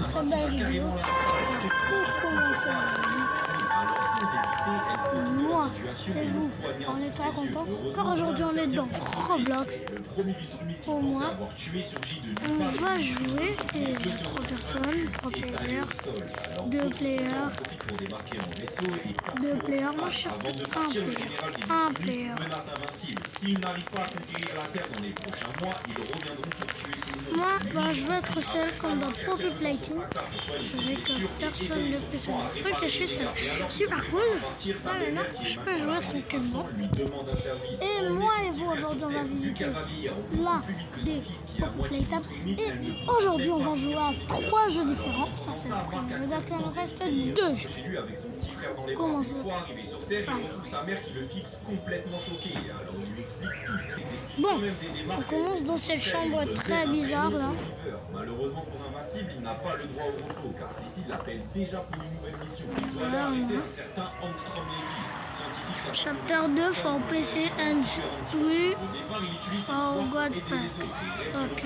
Très belle vidéo pour commencer. Moi et vous, on est très contents car aujourd'hui on est dans Roblox. Au moins, on va jouer et 3 personnes, 3 players, 2 players, 2 players. Moi je cherche un player. Moi, je vais être seul comme dans Poppy Playtime. Avec personne ne peut se voir. Ok, je suis seul. Super cool. Ça, maintenant, je peux jouer tranquillement. Et moi et vous, aujourd'hui, on va visiter l'un des Poppy Playtime. Et aujourd'hui, on va jouer à 3 jeux différents. Ça, c'est le premier jeu. Donc, il nous reste 2 jeux. Commencer. Bon, on commence dans cette chambre très bizarre là. Malheureusement pour Invincible, il n'a pas le droit au repos car Cécile l'appelle déjà pour une nouvelle mission. Il doit arrêter un certain Angstrom Levy, scientifique. Chapter 2 for PC and 3 for God Pack. Ok.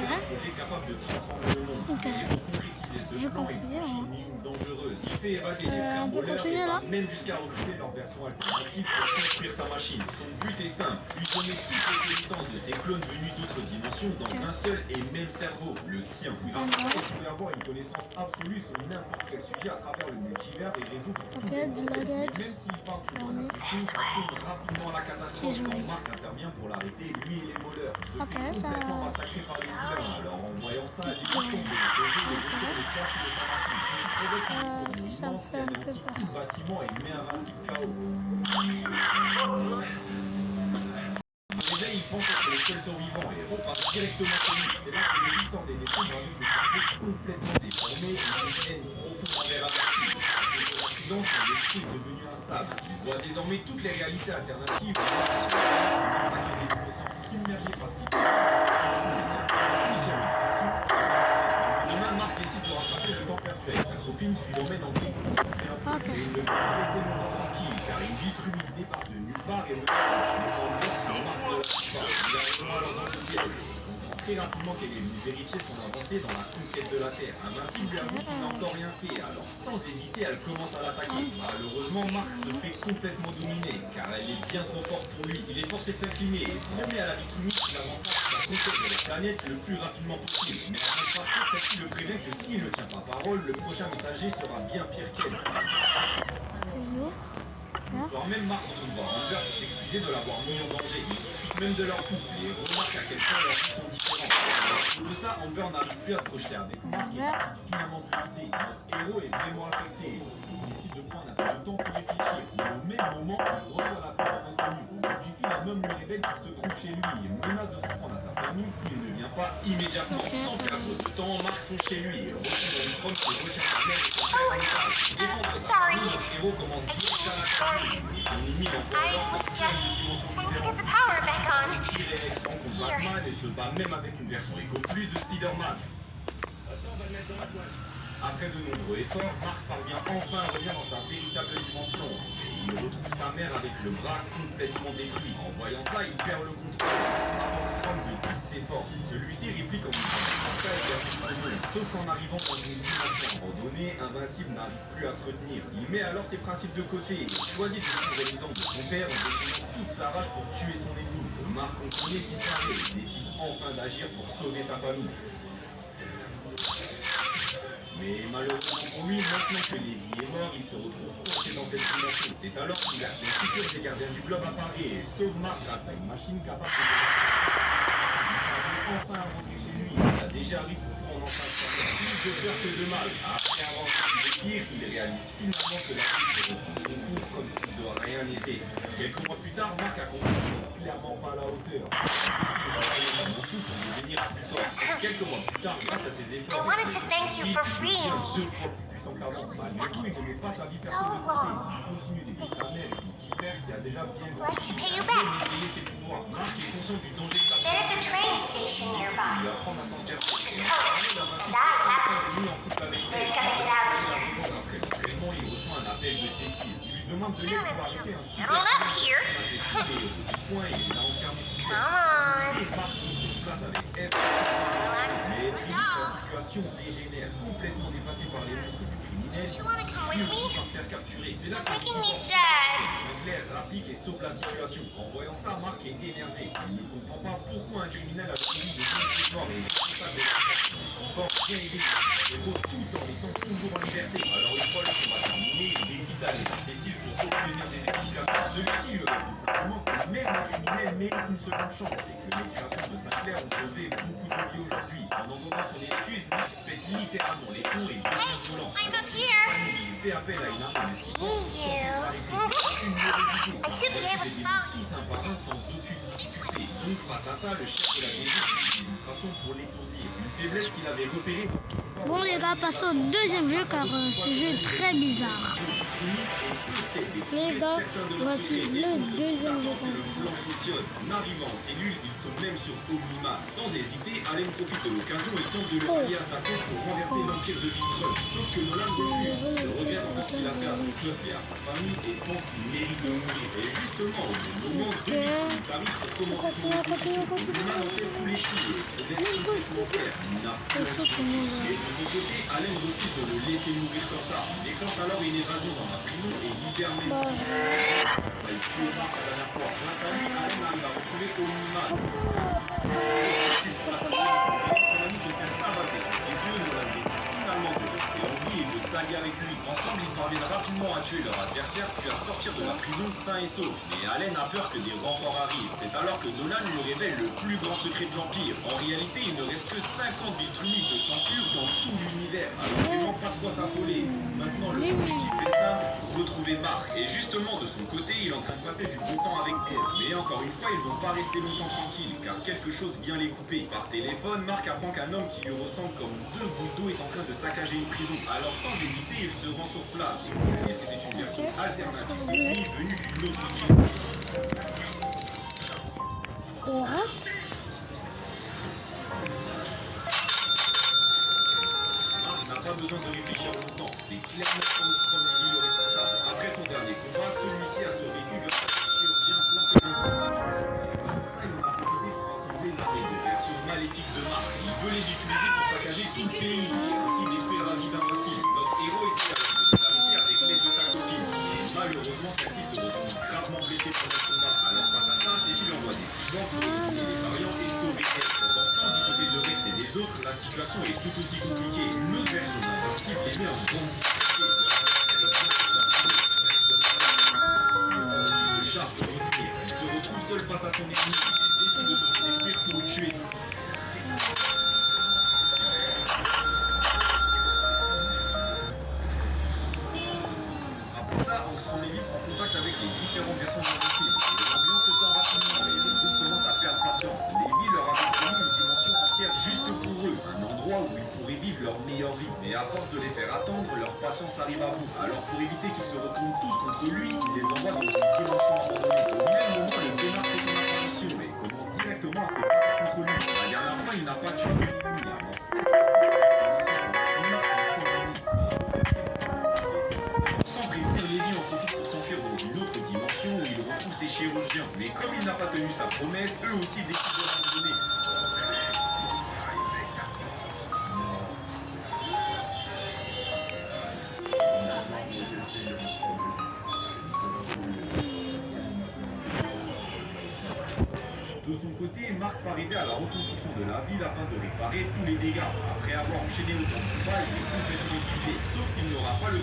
Ok. Je comprends. On peut continuer là. Même jusqu'à recruter leur version alternative pour construire sa machine. Son but est simple, fusionner toutes les connaissances de ses clones venus d'autres dimensions dans un seul et même cerveau, le sien. Grâce à ça, il pouvait avoir une connaissance absolue sur n'importe quel sujet à travers le multivers et résoudre tout. Même s'il part dans l'intuition, ça tourne rapidement la catastrophe. Quand Marc intervient pour l'arrêter, lui et les voleurs. Ok, ça... complètement massacré par les humains. Alors en voyant ça, les gens de ça me fait un peu peur. bâtiment et met Invincible KO. Déjà, il pense être le seul survivant et repart directement sur lui. C'est là que le puissant des défauts va nous faire complètement déformé et une haine profonde envers Invincible. Son silence, son esprit est devenu instable. Il voit désormais toutes les réalités alternatives. Des innocents submergés par Cécile. Marc décide de rattraper le temps perdu avec sa copine qui l'emmène en ville. Et il ne peut pas rester longtemps tranquille car une vitre humide départ de nulle part et le très rapidement qu'elle est venue vérifier son avancée dans la conquête de la Terre. Invincible lui avoue qu'il n'a encore rien fait, alors sans hésiter, elle commence à l'attaquer. Malheureusement, Marc se fait complètement dominer, car elle est bien trop forte pour lui. Il est forcé de s'incliner et promet à la vitre humide qu'il avancera sur la conquête de la planète le plus rapidement possible. Mais avant de partir, celle-ci le prévient que s'il ne tient pas parole, le prochain messager sera bien pire qu'elle. Le soir même, Marc retrouve Amber pour s'excuser de l'avoir mis en danger. Il discute même de leur couple et remarque à quel point leurs vies sont différentes. De ça, Amber n'arrive plus à se projeter avec Marc et décide finalement de l'aider. Notre héros est vraiment affecté. Il décide de prendre un peu de temps pour réfléchir. Mais au même moment, il reçoit l'appel d'un inconnu. Au bout du fil, un homme lui révèle qu'il se trouve chez lui et menace de s'en prendre à sa famille s'il ne vient pas immédiatement. Sans perdre de temps, Marc fonce chez lui et retrouve une femme qui recherche sa mère et son frère en otage. Sorry. Notre héros commence direct à l'attaquer. I was just trying to get the power back on. Batman et se bat même avec une version Echo Plus de Spider-Man. Après de nombreux efforts, Marc parvient enfin à revenir dans sa véritable dimension. Et il retrouve sa mère avec le bras complètement détruit. En voyant ça, il perd le contrôle. Armstrong de toutes ses forces. Celui-ci réplique en sauf qu'en arrivant dans une dimension abandonnée, Invincible n'arrive plus à se retenir. Il met alors ses principes de côté et choisit de suivre l'exemple de son père en détruisant toute sa rage pour tuer son ennemi. Marc comprenait disparaît et décide enfin d'agir pour sauver sa famille. Mais malheureusement pour lui, maintenant que Levy est mort, il se retrouve coincé dans cette dimension. C'est alors qu'il a son futur des gardiens du globe apparaît et sauve Marc grâce à une machine capable de enfin à rentrer chez lui. Il a déjà arrivé pour prendre en face plus de peur que de mal. Après avoir fait le pire, il réalise finalement que la vie se retrouve son cours comme si de rien n'était. Quelques mois plus tard, Marc a compris qu'il n'est clairement pas à la hauteur. Quelques mois plus tard, grâce à ses efforts, I wanted to thank you for freeing me. 2 fois plus puissant qu'avant. Malgré tout, il ne met pas sa vie personnelle de côté. Il continue d'aider sa mère et son petit frère qui a déjà bien Like to pay you back. éveillé ses pouvoirs. Marc est conscient du danger que ça peut There's a train station nearby. lui apprendre à s'en servir. And I haven't. Lui en couple avec We're gonna get out of here. après l'entraînement, il reçoit un appel de Cécile. Il lui demande de l'aide pour arrêter un super Come on up here. point et il a enfermé sous Come on. Marc capturer. C'est là que Making me sad. Anglaise rapplique et sauve la situation. En voyant ça, Marc est énervé. Il ne comprend pas pourquoi un criminel a suivi de deux morts et est responsable de l'attaque. Son corps bien aidé. Il rôde tout en étant toujours en liberté. Alors une fois le combat terminé, il décide d'aller à Cécile pour obtenir des explications. Celui-ci lui répond simplement que même un criminel mérite une seconde chance et que les créations de Sinclair ont sauvé beaucoup de vies aujourd'hui. En entendant son excuse, Marc pète littéralement les plombs et devient violent. I'm up here. Il fait appel à une arme de ski. I should be able to follow you. Un parrain sans aucune difficulté. Donc face à ça, le chef de la DG utilise une façon pour l'étourdir. Une faiblesse qu'il avait repérée. Bon les gars, passons au deuxième jeu car ce jeu est très bizarre. Les gars, voici le deuxième jeu qu'on Le plan fonctionne. En arrivant en cellule, il tombe même sur Omnima. Sans hésiter, Allen profite de l'occasion et tente de le lier à sa cause pour renverser l'empire de Bigson. Sauf que Nolan refuse. Il regarde ce qu'il a fait à son peuple et à sa famille et pense qu'il mérite de mourir. Et justement, au moment de il arrive pour commencer son Nolan encaisse tous les coups et se laisse tuer son frère. Il n'a plus et de son côté, Allen refuse de le laisser mourir comme ça. Il déclenche alors une évasion dans la prison et libère même il a tué Marc la dernière fois. Grâce à lui, Allen arrive à retrouver Omnima. S'allier avec lui. Ensemble, ils parviennent rapidement à tuer leur adversaire puis à sortir de la prison sain et sauf. Mais Allen a peur que des renforts arrivent. C'est alors que Nolan lui révèle le plus grand secret de l'Empire. En réalité, il ne reste que 50 Viltrumites de sang pur dans tout l'univers. Alors vraiment pas de quoi s'affoler. Maintenant, le objectif est simple, retrouver Marc. Et justement, de son côté, il est en train de passer du bon temps avec elle. Mais encore une fois, ils vont pas rester longtemps tranquilles, car quelque chose vient les couper. Par téléphone, Marc apprend qu'un homme qui lui ressemble comme deux gouttes d'eau est en train de saccager une prison. Alors sans hésiter, il se rend sur place. Et on réalise que c'est une version alternative de lui venue d'une autre dimension. What? Marc n'a pas besoin de réfléchir longtemps. C'est clairement Armstrong Lily le responsable. Après son dernier combat, celui-ci a survécu grâce à son chirurgien planté dans une et grâce à ça, il en a profité pour assembler l'armée de versions maléfiques de Marc. Il veut les utiliser pour saccager tout le pays. Il y a aussi des faits ravis d'invincible. Notre héros essaie de les arrêter avec l'aide de sa copine. Malheureusement, celle-ci se retrouve gravement blessée pendant le combat. Alors face à ça, Cécile envoie des civils pour éliminer les variants et sauver elle. Pendant ce temps, du côté de Rex et des autres, la situation est tout aussi compliquée. Une autre version d'invincible les met en grande difficulté. Il se charge de revenir. Il se retrouve seul face à son ennemi et décide de se détruire pour le tuer. Après ça, Armstrong Lily prend contact avec les différentes versions de l'invincible. Et l'ambiance se tend rapidement et les groupes commencent à perdre patience. Lévi leur avait promis une dimension entière juste pour eux, un endroit où ils pourraient vivre leur meilleure vie. Mais à force de les faire attendre, leur patience arrive à bout. Alors pour éviter qu'ils se retrouvent tous contre lui, il les envoie dans une dimension abandonnée. Au même moment, il démarque son intervention et commence directement à se battre contre lui. La dernière fois, il n'a pas de chance de lui. Sans prévenir, Lévi en profite pour s'enfuir dans une autre dimension où il retrouve ses chirurgiens. Mais comme il n'a pas tenu sa promesse, eux aussi décident de l'abandonner. De son côté, Marc parvient à la reconstruction de la ville afin de réparer tous les dégâts. Après avoir enchaîné autant de combats, il est complètement épuisé. Sauf qu'il n'aura pas le